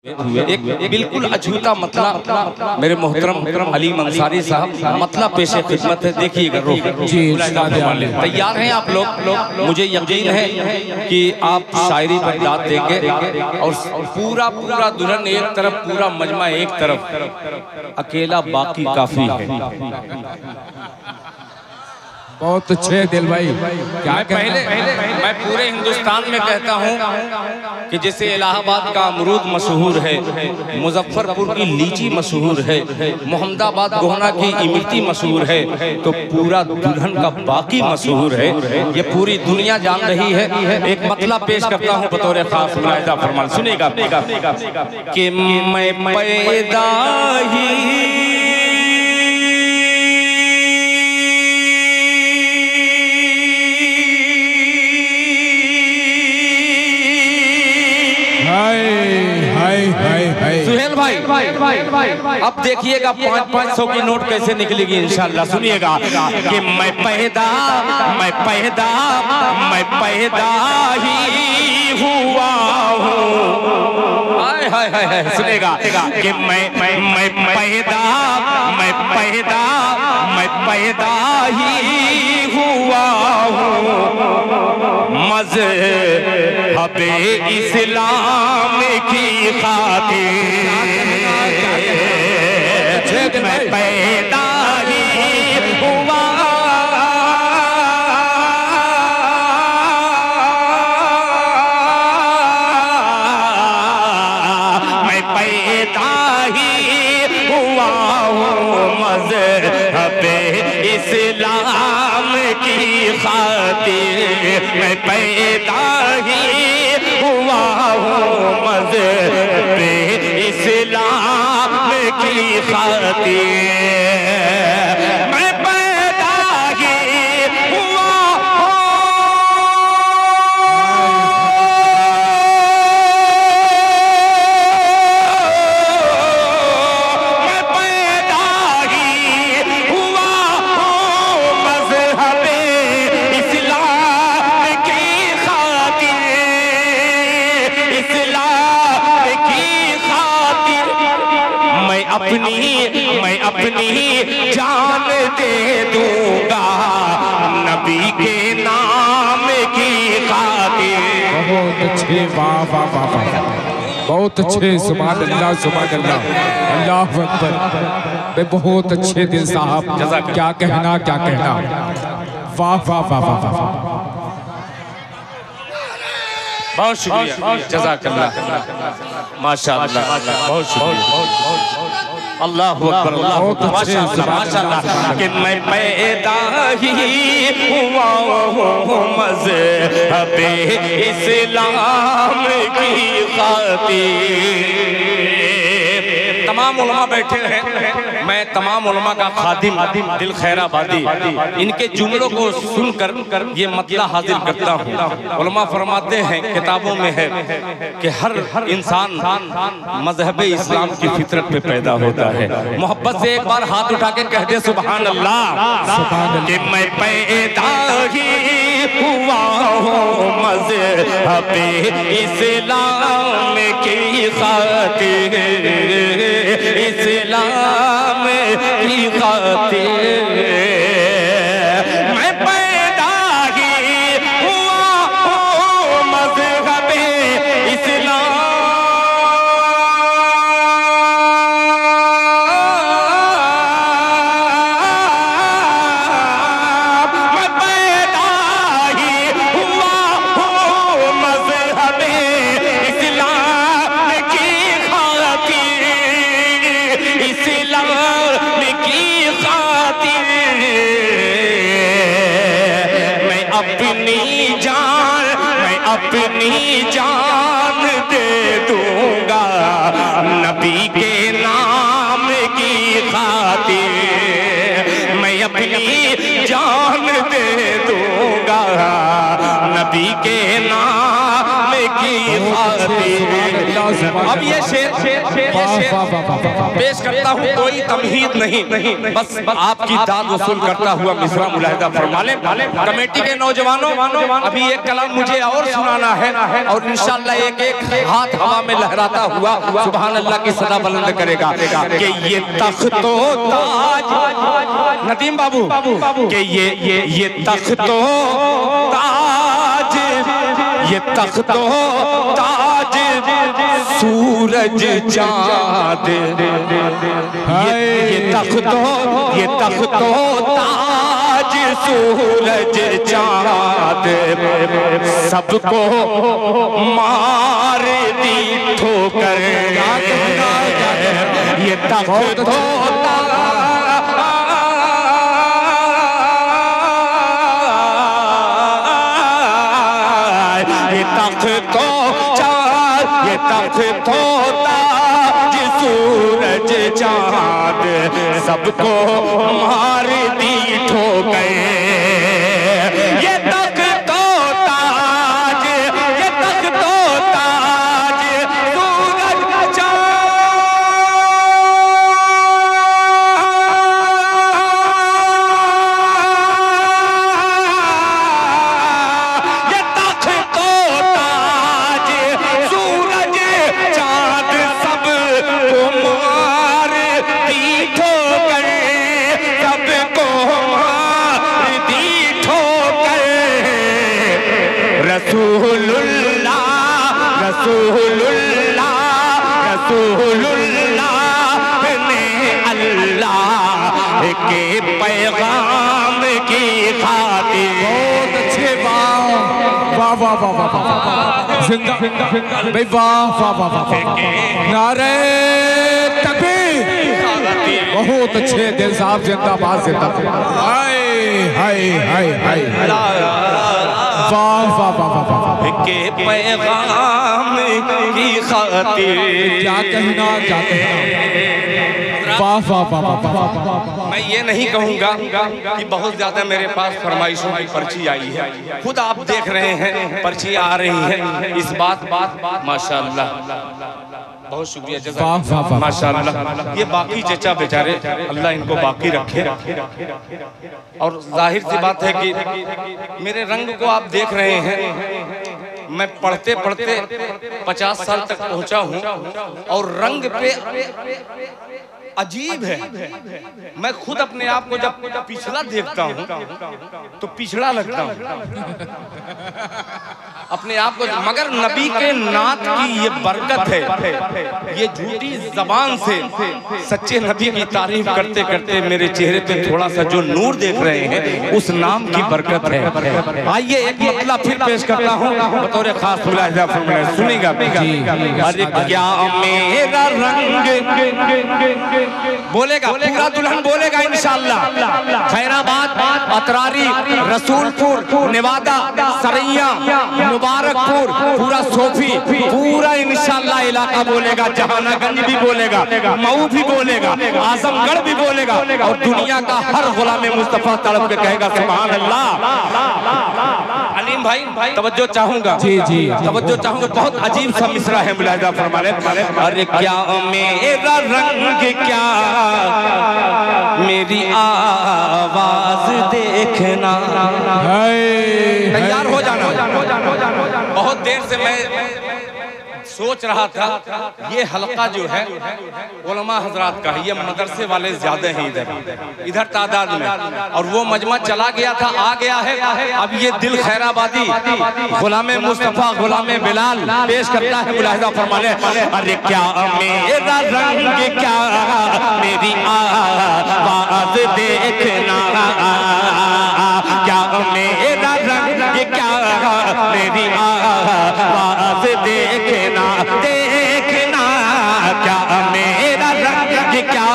एक बिल्कुल अछूता मतला मेरे मोहतरम अली अंसारी साहब मतला पेशे खिदमत है। देखिएगा तैयार हैं आप लोग। मुझे यकीन है कि आप शायरी पर दाद देंगे और पूरा पूरा दुल्हन एक तरफ, पूरा मजमा एक तरफ, अकेला बाकी काफी है। बहुत अच्छे दिल भाई। क्या पहले मैं पूरे हिंदुस्तान में कहता हूँ कि जैसे इलाहाबाद का अमरूद मशहूर है, मुजफ्फरपुर की लीची मशहूर है, मोहम्मदाबाद गोहना की इमरती मशहूर है, तो पूरा दुल्हन का बाकी मशहूर है। ये पूरी दुनिया जान रही है। एक मतला पेश करता हूँ बतौर खास मुलाहिजा फरमान, सुनेगा कि मैं पैदा ही सुहेल भाई, अब देखिएगा 500 की नोट कैसे निकलेगी इंशाल्लाह। सुनिएगा कि मैं पैदा ही हुआ हूँ। हाय सुनेगा कि मैं पैदा ही हुआ हूँ। मज़हब-ए इस्लाम की खातिर मैं पैदा ही हुआ। मैं पैदा ही हुआ हूँ मज़हब-ए इस्लाम की खातिर। मैं पैदा ही हुआ हूँ मज़हब-ए इस्लाम की खातिर। मैं पैदा ही हुआ मैं पैदा ही हुआ हूँ मज़हब-ए इस्लाम की खातिर। इस्लाम की खातिर मैं अपनी जान दे दूंगा नबी के नाम की खातिर। बहुत अच्छे, वाह वाह वाह वाह, बहुत अच्छे। सुभान अल्लाह, सुभान अल्लाह, अल्लाह अकबर। बहुत अच्छे दिल साहब, क्या कहना क्या कहना। वाह वाह वाह वाह वाह, बहुत शुक्रिया, जज़ाकल्लाह, माशाअल्लाह, बहुत शुक्रिया, अल्लाह अकबर, माशाअल्लाह। कि मैं पैदा ही हुआ हूँ मज़हब-ए इस्लाम की खातिर। तमाम उलमा बैठे हैं, मैं तमाम उलमा का खादिम दिल खैराबादी इनके जुमलों को सुनकर ये मतला हाजिर करता हूँ। उलमा फरमाते हैं, किताबों में है कि हर इंसान मजहब इस्लाम की फितरत पे पैदा होता है। मोहब्बत से एक बार हाथ उठा के कह दे सुभान अल्लाह। कि मैं पैदा ही हुआ हूँ मज़हब-ए इस्लाम की खातिर। इस्लाम की खातिर मैं पैदा ही हुआ हूँ मज़हब-ए इस्लाम। मैं पैदा ही हुआ हूँ मज़हब-ए इस्लाम की खातिर। अब ये शेर पेश करता हूँ, कोई तमहीद नहीं, बस आपकी दाद वसूल करता हुआ मिसरा मुलाहिदा फरमा लें। कमेटी के नौजवानों, अभी एक कलाम मुझे और सुनाना है और इंशाअल्लाह एक एक हाथ हवा में लहराता हुआ सुभान अल्लाह की सदा बुलंद करेगा कि ये तख्तो ताज, नदीम बाबू, कि ये तख्तो ताज, ये तख्तो ताज सूरज चाँद, ये तख्तो ताज सूरज चाँद सबको मार दी ठोकर, ये तख्तो तख्तो ताज सूरज चाँद सबको मार दी ठोकर, ये तख्तो ताज, ये तख्तो ताज सूरज चाँद, ये तख्तो ताज सूरज चाँद सबको मार दी ठोकर, सबको मार दी ठोकर, रसूलुल्लाह रसूलुल्लाह रसूलुल्लाह ने अल्लाह के पैगाम की खातिर। बहुत अच्छे, वाह वाह वाह वाह वाह, जिंदा भाई, वाह वाह वाह वाह, नारे तकबीर, बहुत अच्छे दिल साहब, जिंदाबाद जिंदाबाद, हाय हाय हाय हाय, वाह वाह वाह वाह वाह, के पैगाम की खातिर। क्या कहना, क्या कहना, वाह वाह वाह वाह वाह। मैं ये नहीं कहूँगा कि बहुत ज्यादा मेरे पास फरमाइशों की पर्ची आई है, खुद आप देख रहे हैं पर्ची आ रही है, इस बात माशाअल्लाह, बहुत शुक्रिया जज़ाक माशाअल्लाह। ये बाकी चचा बेचारे, अल्लाह इनको बाकी रखे, और जाहिर सी बात है कि मेरे रंग को आप देख रहे हैं, मैं पढ़ते पढ़ते 50 साल तक पहुंचा हूं और रंग पे अजीब है। मैं खुद अपने आप को जब पिछला देखता हूँ तो पिछड़ा लगता हूँ अपने आप को, मगर नबी के नात की ये बरकत है, ये झूठी जबान से सच्चे नबी की तारीफ करते करते मेरे चेहरे पे थोड़ा सा जो नूर देख रहे हैं, उस नाम की बरकत है। आइए एक मतलब फिर पेश करता हूँ बतौर खास, सुनिएगा। अरे क्या मेरा रंग बोलेगा, पूरा दुल्हन बोलेगा इंशाअल्लाह। खैराबाद, अतरारी, रसूलपुर, नेवादा, सरैया, मुबारकपुर, पूरा सोफी, पूरा इंशाअल्लाह इलाका बोलेगा, जहानागंज भी बोलेगा, मऊ भी बोलेगा, आजमगढ़ भी बोलेगा, और दुनिया का हर गुलाम मुस्तफा तड़प के कहेगा सुभान अल्लाह। अलीम भाई तवज्जो चाहूंगा, जी जी तवज्जो चाहूंगा, बहुत अजीब सा मिसरा है, मुलाहिजा फरमा लें। अरे क्या मेरा रंग, क्या मेरी आवाज देखना, तैयार हो जाना। बहुत देर से मैं सोच रहा था ये हलका जो है उलमा हजरात का है, ये मदरसे वाले ज्यादा हैं इधर तादाद में, और वो मजमा चला गया था, आ गया है। अब ये दिल खैराबादी गुलाम मुस्तफा गुलाम बिलाल पेश करता है, मुलाहिजा फरमा ले। अरे क्या मेरा रंग, क्या मेरी आवाज देखना, क्या मेरा रंग, क्या मेरी आवाज देखना, देखना, क्या मेरा रंग, क्या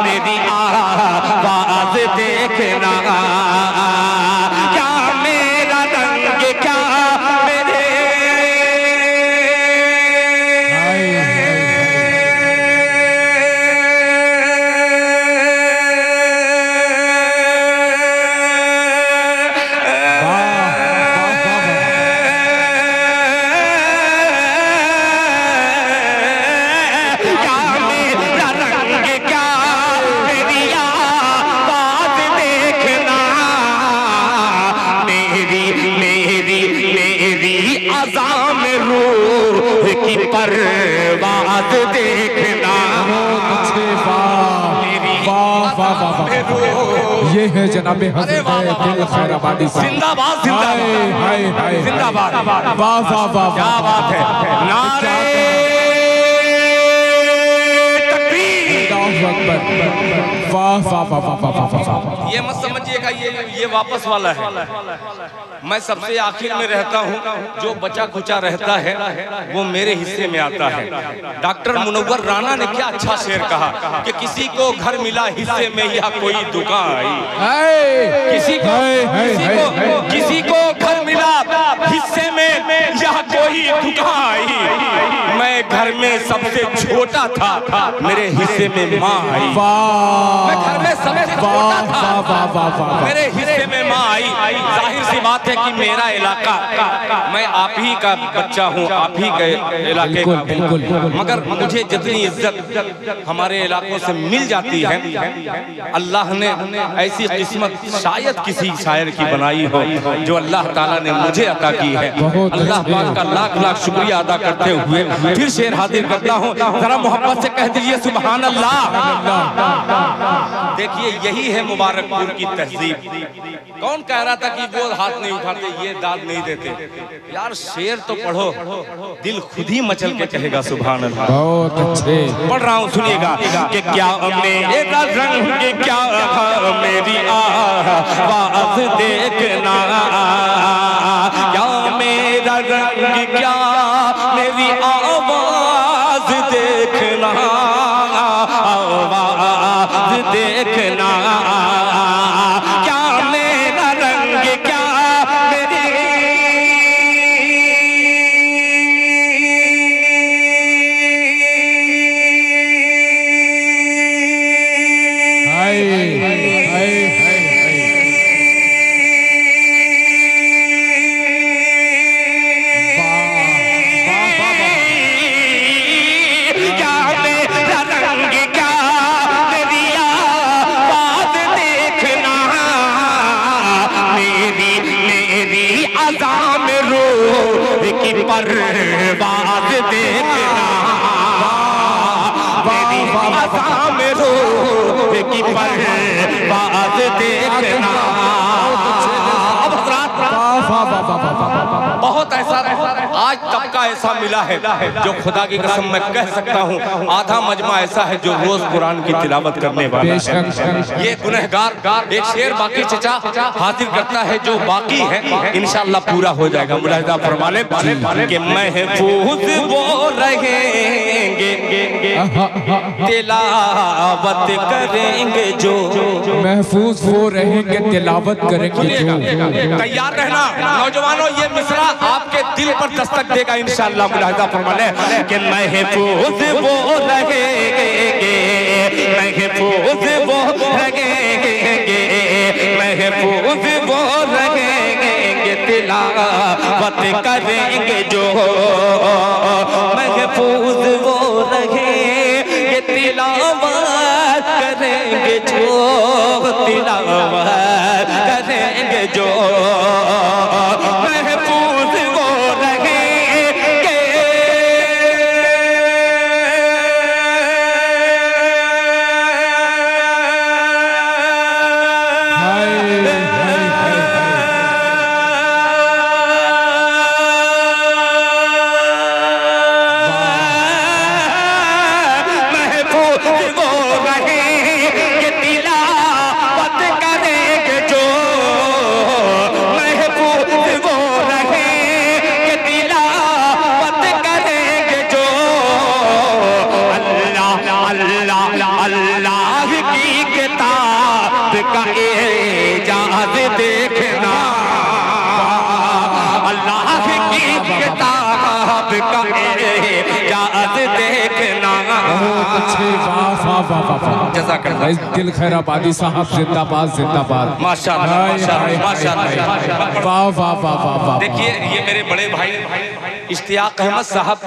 मेरी आवाज देखना, क्या मेरा रंग, क्या मेरे परवाज़ देखना। बहुत अच्छे, वाह वाह वाह वाह। ये है जनाबे हज़रत दिल खैराबादी साहब। जिंदाबाद जिंदाबाद हाय हाय जिंदाबाद। वाह वाह वाह, क्या बात है। नारे तकबीर। वाह वाह वाह वाह वाह वाह। ये मत समझिएगा ये वापस वाला है। मैं सबसे आखिर में रहता हूँ, जो बचा खुचा रहता है वो मेरे हिस्से में आता है। डॉक्टर मुनव्वर राना ने क्या अच्छा शेर कहा कि किसी को घर मिला हिस्से में या कोई दुकान आई। किसी को घर मिला हिस्से में या कोई दुकान आई। मैं घर में सबसे छोटा था, मेरे हिस्से में माँ आई। मैं घर में सबसे छोटा था, मेरे हिस्से में माँ आई। जाहिर सी बात है कि मेरा इलाका, मैं आप ही का बच्चा हूँ, आप ही के इलाके का हूँ, मगर मुझे जितनी इज्जत हमारे इलाकों से मिल जाती है, अल्लाह ने ऐसी किस्मत शायद किसी शायर की बनाई हो जो अल्लाह ताला ने मुझे अता की है। अल्लाह पाक का लाख लाख शुक्रिया अदा करते हुए फिर शेर हाजिर करता हूँ। जरा मोहब्बत से कह दीजिए सुभान अल्लाह। देखिए यही है मुबारकपुर की तहजीब। कौन कह रहा था कि वो हाथ नहीं उठाते, ये दाद नहीं देते? यार शेर तो पढ़ो, दिल खुद ही मचल के कहेगा सुभान अल्लाह। बहुत अच्छे पढ़ रहा हूँ, सुनिएगा कि क्या मेरा रंग क्या मेरी आवाज़ देखना, क्या मेरा रंग क्या मेरी आवाज़ देखना, आवाज़ देखना, क्या मेरा रंग क्या मेरी। हाय हाय हाय परवाज़ देखना, मेरी आज़ाम रूह की परवाज़ देखना। बहुत ऐसा आज तबका ऐसा मिला है जो खुदा की कसम मैं कह सकता हूँ आधा मजमा ऐसा है जो रोज कुरान की तिलावत करने वाला है। ये गुनहगार एक शेर बाकी चचा हाजिर करता है जो बाकी है, इंशाअल्लाह पूरा हो जाएगा। मुलाहिजा फरमा ले कि महफूज वो रहेंगे तिलावत करेंगे जो, महफूज वो रहेंगे तिलावत करेंगे जो। तैयार रहना नौजवानों, ये मिसरा आपके दिल पर दस्तक देगा इंशाअल्लाह। मुलाहिजा फरमा ले कि महफूज वो रहेंगे, महफूज वो रहेंगे, महफूज वो रहेंगे तिलावत करेंगे जो, महफूज वो रहेंगे तिलावत करेंगे जो, तिलावत करेंगे जो, महफूज वो रहेंगे। अल्लाह की किताब का एजाज देखना, अल्लाह की किताब का एजाज देखना। बहुत अच्छे, वाह वाह वाह वाह, जज़ाकल्लाह। दिल खैराबादी साहब जिंदाबाद जिंदाबाद। माशाअल्लाह माशाअल्लाह माशाअल्लाह। वाह वाह वाह वाह वाह। देखिए ये मेरे बड़े भाई इश्तियाक अहमद साहब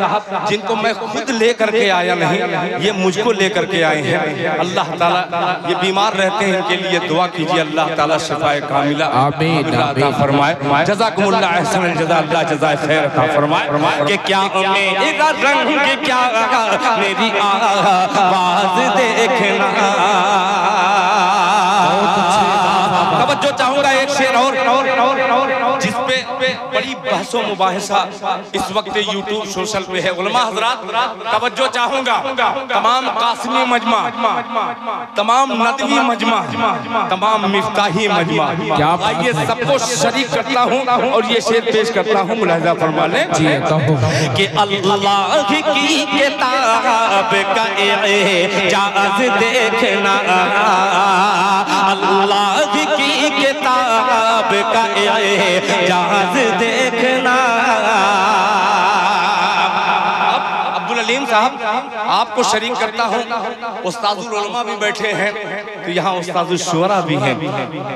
जिनको मैं खुद लेकर के आया नहीं, ये मुझको लेकर के आए हैं। अल्लाह ताला ये बीमार रहते हैं, इनके लिए दुआ कीजिए, अल्लाह ताला शिफाए कामिला आमीन अता फरमाए। जज़ाकुमुल्लाह अहसनल जज़ा, अल्लाह जज़ाए खैर अता फरमाए। कि क्या मेरा रंग क्या मेरी आवाज़ देखना। तवज्जो चाहूंगा एक शेर और जिस पे बड़ी बहसो मुबाहिसा इस वक्त यूट्यूब सोशल पे है। उलमा हजरात तवज्जो चाहूंगा, तमाम कासिमी मजमा, तमाम नदवी मजमा, तमाम मिफ्ताही मजमा, ये सबको शरीक करता हूँ और ये शेर पेश करता हूँ, मुलाहिजा फरमा लें कि अल्लाह की किताब का एजाज़ देखना, अल्लाह की किताब का एजाज़ देखना। अब्दुल अलीम साहब आपको शरीक करता हूँ, उस्तादुल उलमा भी बैठे हैं, तो यहाँ उस्तादुल शुअरा भी हैं।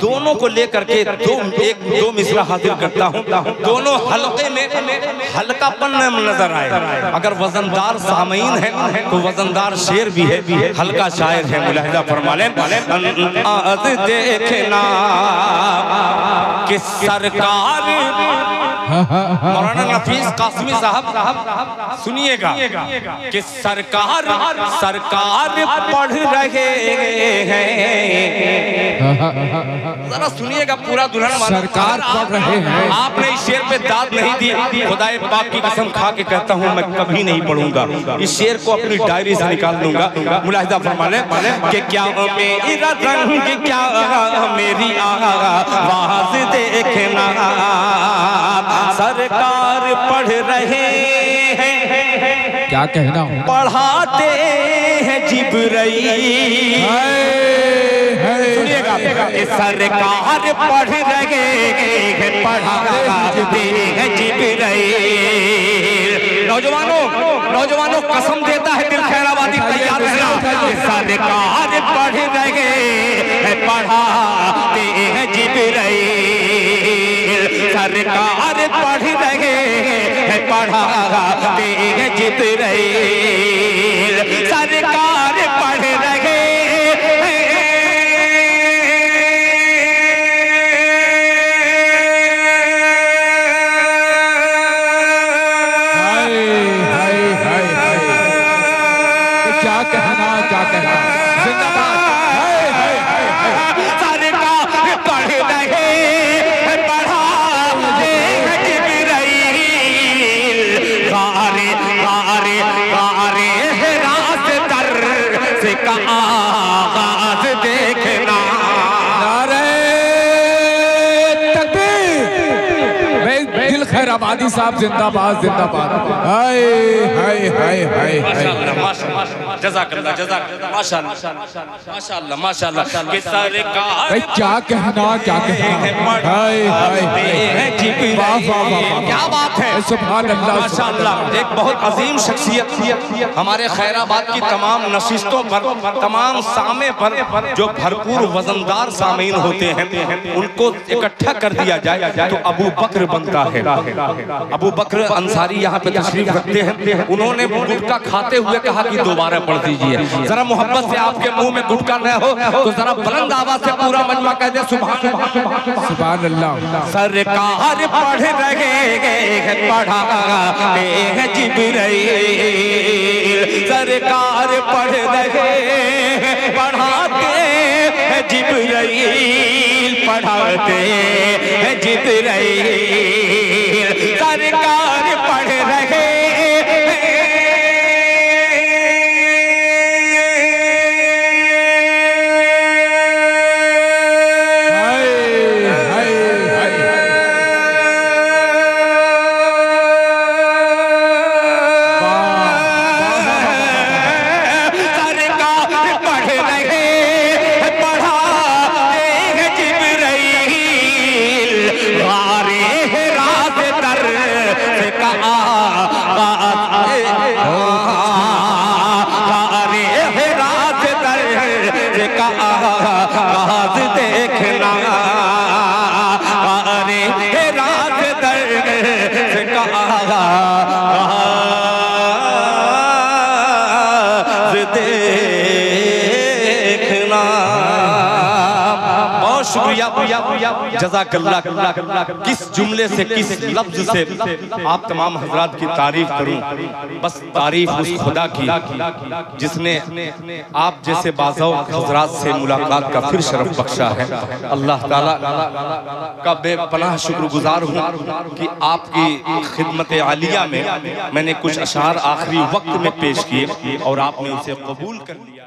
दोनों को लेकर के दो मिसरा हाजिर करता हूँ, दोनों हल्के में हल्कापन नजर आए। अगर वजनदार सामीन है तो वजनदार शेर भी है, हल्का शायर है, मुलाहिजा फरमा लें। आज देखना कि सरकार मौलाना नफीस कासमी साहब सुनिएगा कि सरकार पढ़ रहे हैं, जरा सुनिएगा पूरा दुल्हन वाला। सरकार पढ़ रहे हैं। आपने इस शेर पे दाद नहीं दी, खुदाए पाक की कसम खा के कहता हूँ मैं कभी नहीं पढ़ूंगा। इस शेर को अपनी डायरी से निकाल दूंगा, मुलाहिजा फरमा लें कि क्या मेरा रंग क्या मेरी आवाज़ देखना, सरकार पढ़ रहे हैं, क्या कहना, पढ़ाते हैं जिब्राइल। सुनिएगा सरकार पढ़ रहे हैं, पढ़ाते हैं जिब्राइल। नौजवानों कसम देता है दिल खैराबादी, तैयार रहना। सरकार पढ़ रहे हैं, पढ़ाते हैं जिब्राइल, सरकार पढ़ रहे हैं, पढ़ाते हैं जिब्राइल, सरकार पढ़ रहे क्या कहना, क्या कहना, जिंदाबाद। आगाज देखना, नारे तकबीर। दिल खैराबादी साहब जिंदाबाद जिंदाबाद। हाय हाय हाय हाय माशाअल्लाह, जज़ाकल्लाह जज़ाकल्लाह, माशाअल्लाह माशाअल्लाह माशाअल्लाह। कि सरकार क्या कहना, क्या कहना, हाय हाय वाह वाह वाह, क्या बात है, सुभान अल्लाह माशाअल्लाह। एक बहुत अजीम शख्सियत हमारे खैराबाद की तमाम नशिस्तों पर, तमाम सामे पर जो भरपूर वजनदार सामीन होते हैं उनको इकट्ठा कर दिया जाए तो अबू बकर बनता है। अबू बकर अंसारी यहाँ पे तशरीफ रखते हैं, उन्होंने गुटखा खाते हुए कहा कि दोबारा पढ़ दीजिए। जरा मोहब्बत से आपके मुंह में गुटखा न हो तो जरा बुलंद आवाज से पूरा मजमा कह दे सुभान अल्लाह। सरकार पढ़ रहे हैं, पढ़ाते हैं जिब्राइल, सरकार पढ़ रहे हैं, पढ़ाते हैं जिब्राइल, पढ़ाते हैं जिब्राइल, सरकार पढ़ रहे रात शुक्रिया, जज़ाकल्लाह। किस जुमले से, किस लफ्ज से आप तमाम हजरात की तारीफ करूं? बस तारीफ उस खुदा की जिसने आप जैसे बाज़ौक़ हजरात से मुलाकात का फिर शरफ बख्शा है। अल्लाह ताला का बेपनाह शुक्रगुजार हूँ कि आपकी खिदमत आलिया में मैंने कुछ अशार आखिरी वक्त में पेश किए और आपने उसे कबूल कर लिया।